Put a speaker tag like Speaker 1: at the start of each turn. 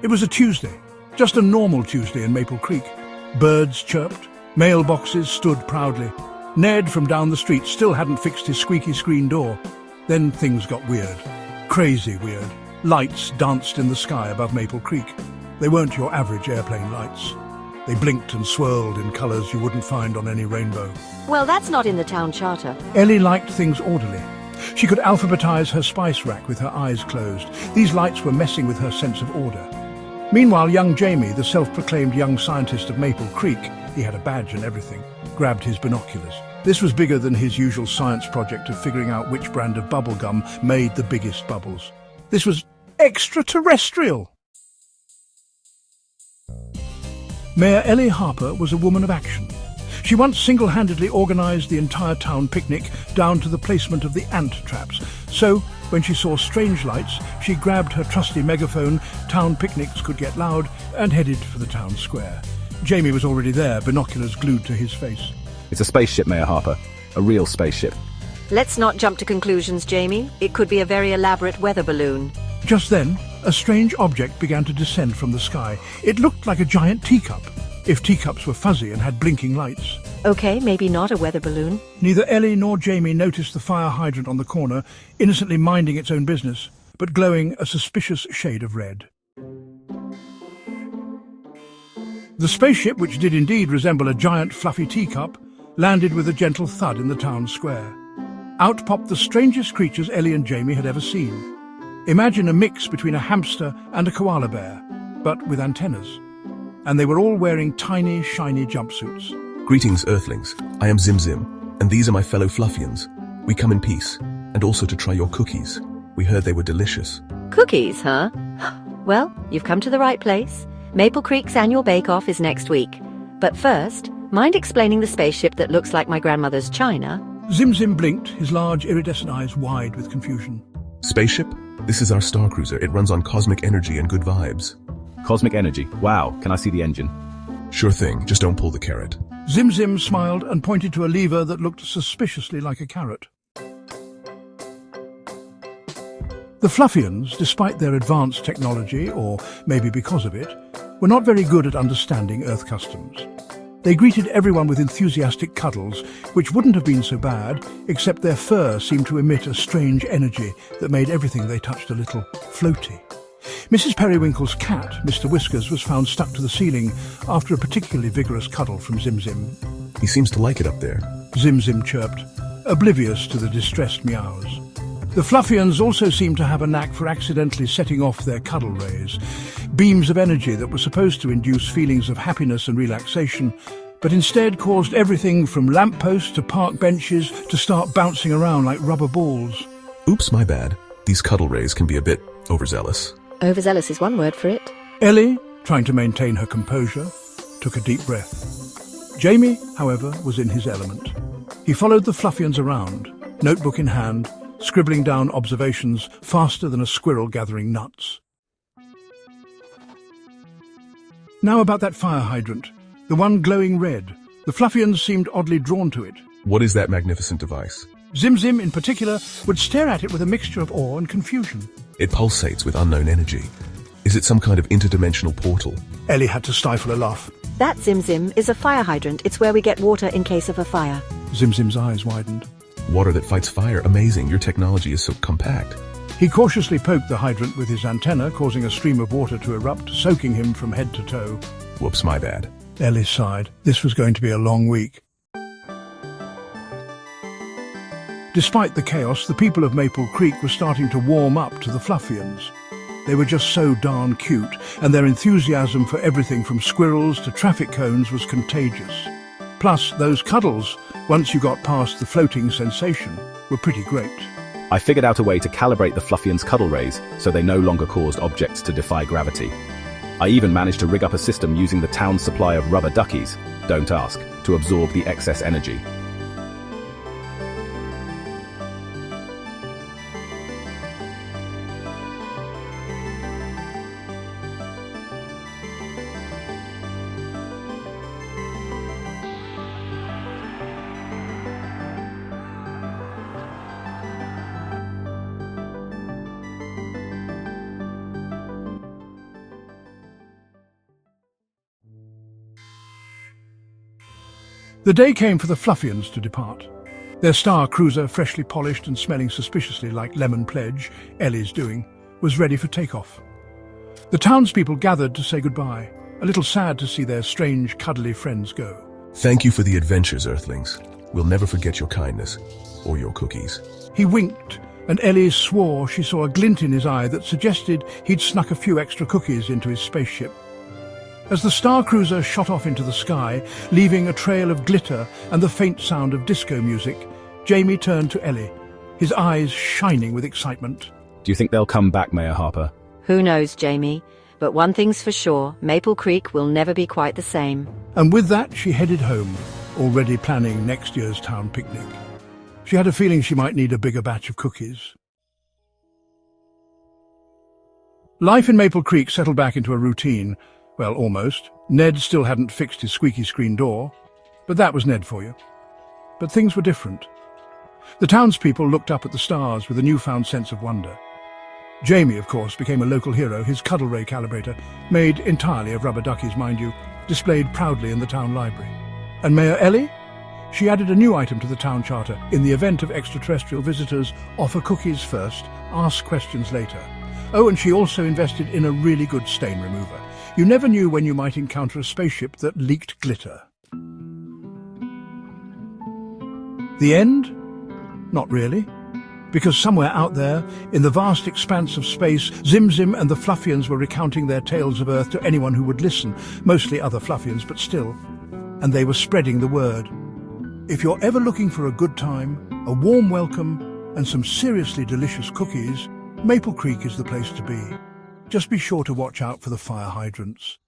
Speaker 1: It was a Tuesday, just a normal Tuesday in Maple Creek. Birds chirped, mailboxes stood proudly. Ned from down the street still hadn't fixed his squeaky screen door. Then things got weird. Crazy weird. Lights danced in the sky above Maple Creek. They weren't your average airplane lights. They blinked and swirled in colours you wouldn't find on any rainbow.
Speaker 2: Well, that's not in the town charter.
Speaker 1: Ellie liked things orderly. She could alphabetize her spice rack with her eyes closed. These lights were messing with her sense of order. Meanwhile, young Jamie, the self-proclaimed young scientist of Maple Creek, he had a badge and everything, grabbed his binoculars. This was bigger than his usual science project of figuring out which brand of bubblegum made the biggest bubbles. This was extraterrestrial! Mayor Ellie Harper was a woman of action. She once single-handedly organised the entire town picnic down to the placement of the ant traps. So, when she saw strange lights, she grabbed her trusty megaphone, town picnics could get loud, and headed for the town square. Jamie was already there, binoculars glued to his face.
Speaker 3: It's a spaceship, Mayor Harper. A real spaceship.
Speaker 2: Let's not jump to conclusions, Jamie. It could be a very elaborate weather balloon.
Speaker 1: Just then, a strange object began to descend from the sky. It looked like a giant teacup, if teacups were fuzzy and had blinking lights.
Speaker 2: Okay, maybe not a weather balloon.
Speaker 1: Neither Ellie nor Jamie noticed the fire hydrant on the corner, innocently minding its own business, but glowing a suspicious shade of red. The spaceship, which did indeed resemble a giant fluffy teacup, landed with a gentle thud in the town square. Out popped the strangest creatures Ellie and Jamie had ever seen. Imagine a mix between a hamster and a koala bear, but with antennas. And they were all wearing tiny, shiny jumpsuits.
Speaker 4: Greetings, Earthlings. I am Zim Zim, and these are my fellow Fluffians. We come in peace, and also to try your cookies. We heard they were delicious.
Speaker 2: Cookies, huh? Well, you've come to the right place. Maple Creek's annual bake-off is next week. But first, mind explaining the spaceship that looks like my grandmother's china?
Speaker 1: Zim Zim blinked, his large iridescent eyes wide with confusion.
Speaker 4: Spaceship? This is our star cruiser. It runs on cosmic energy and good vibes.
Speaker 3: Cosmic energy. Wow, can I see the engine?
Speaker 4: Sure thing, just don't pull the carrot.
Speaker 1: Zim Zim smiled and pointed to a lever that looked suspiciously like a carrot. The Fluffians, despite their advanced technology, or maybe because of it, were not very good at understanding Earth customs. They greeted everyone with enthusiastic cuddles, which wouldn't have been so bad, except their fur seemed to emit a strange energy that made everything they touched a little floaty. Mrs. Periwinkle's cat, Mr. Whiskers, was found stuck to the ceiling after a particularly vigorous cuddle from Zim Zim.
Speaker 4: He seems to like it up there.
Speaker 1: Zim Zim chirped, oblivious to the distressed meows. The Fluffians also seemed to have a knack for accidentally setting off their cuddle rays, beams of energy that were supposed to induce feelings of happiness and relaxation, but instead caused everything from lampposts to park benches to start bouncing around like rubber balls.
Speaker 4: Oops, my bad. These cuddle rays can be a bit overzealous.
Speaker 2: Overzealous is one word for it.
Speaker 1: Ellie, trying to maintain her composure, took a deep breath. Jamie, however, was in his element. He followed the Fluffians around, notebook in hand, scribbling down observations faster than a squirrel gathering nuts. Now about that fire hydrant, the one glowing red. The Fluffians seemed oddly drawn to it.
Speaker 4: What is that magnificent device?
Speaker 1: Zim Zim, in particular, would stare at it with a mixture of awe and confusion.
Speaker 4: It pulsates with unknown energy. Is it some kind of interdimensional portal?
Speaker 1: Ellie had to stifle a laugh.
Speaker 2: That, Zim Zim, is a fire hydrant. It's where we get water in case of a fire.
Speaker 1: Zim Zim's eyes widened.
Speaker 4: Water that fights fire. Amazing. Your technology is so compact.
Speaker 1: He cautiously poked the hydrant with his antenna, causing a stream of water to erupt, soaking him from head to toe.
Speaker 4: Whoops, my bad.
Speaker 1: Ellie sighed. This was going to be a long week. Despite the chaos, the people of Maple Creek were starting to warm up to the Fluffians. They were just so darn cute, and their enthusiasm for everything from squirrels to traffic cones was contagious. Plus, those cuddles, once you got past the floating sensation, were pretty great.
Speaker 3: I figured out a way to calibrate the Fluffians' cuddle rays so they no longer caused objects to defy gravity. I even managed to rig up a system using the town's supply of rubber duckies, don't ask, to absorb the excess energy.
Speaker 1: The day came for the Fluffians to depart. Their star cruiser, freshly polished and smelling suspiciously like lemon pledge, Ellie's doing, was ready for takeoff. The townspeople gathered to say goodbye, a little sad to see their strange, cuddly friends go.
Speaker 4: Thank you for the adventures, Earthlings. We'll never forget your kindness, or your cookies.
Speaker 1: He winked, and Ellie swore she saw a glint in his eye that suggested he'd snuck a few extra cookies into his spaceship. As the star cruiser shot off into the sky, leaving a trail of glitter and the faint sound of disco music, Jamie turned to Ellie, his eyes shining with excitement.
Speaker 3: Do you think they'll come back, Mayor Harper?
Speaker 2: Who knows, Jamie? But one thing's for sure, Maple Creek will never be quite the same.
Speaker 1: And with that, she headed home, already planning next year's town picnic. She had a feeling she might need a bigger batch of cookies. Life in Maple Creek settled back into a routine. Well, almost. Ned still hadn't fixed his squeaky screen door, but that was Ned for you. But things were different. The townspeople looked up at the stars with a newfound sense of wonder. Jamie, of course, became a local hero. His cuddle ray calibrator, made entirely of rubber duckies, mind you, displayed proudly in the town library. And Mayor Ellie? She added a new item to the town charter. In the event of extraterrestrial visitors, offer cookies first, ask questions later. Oh, and she also invested in a really good stain remover. You never knew when you might encounter a spaceship that leaked glitter. The end? Not really. Because somewhere out there, in the vast expanse of space, Zim and the Fluffians were recounting their tales of Earth to anyone who would listen, mostly other Fluffians, but still. And they were spreading the word. If you're ever looking for a good time, a warm welcome, and some seriously delicious cookies, Maple Creek is the place to be. Just be sure to watch out for the fire hydrants.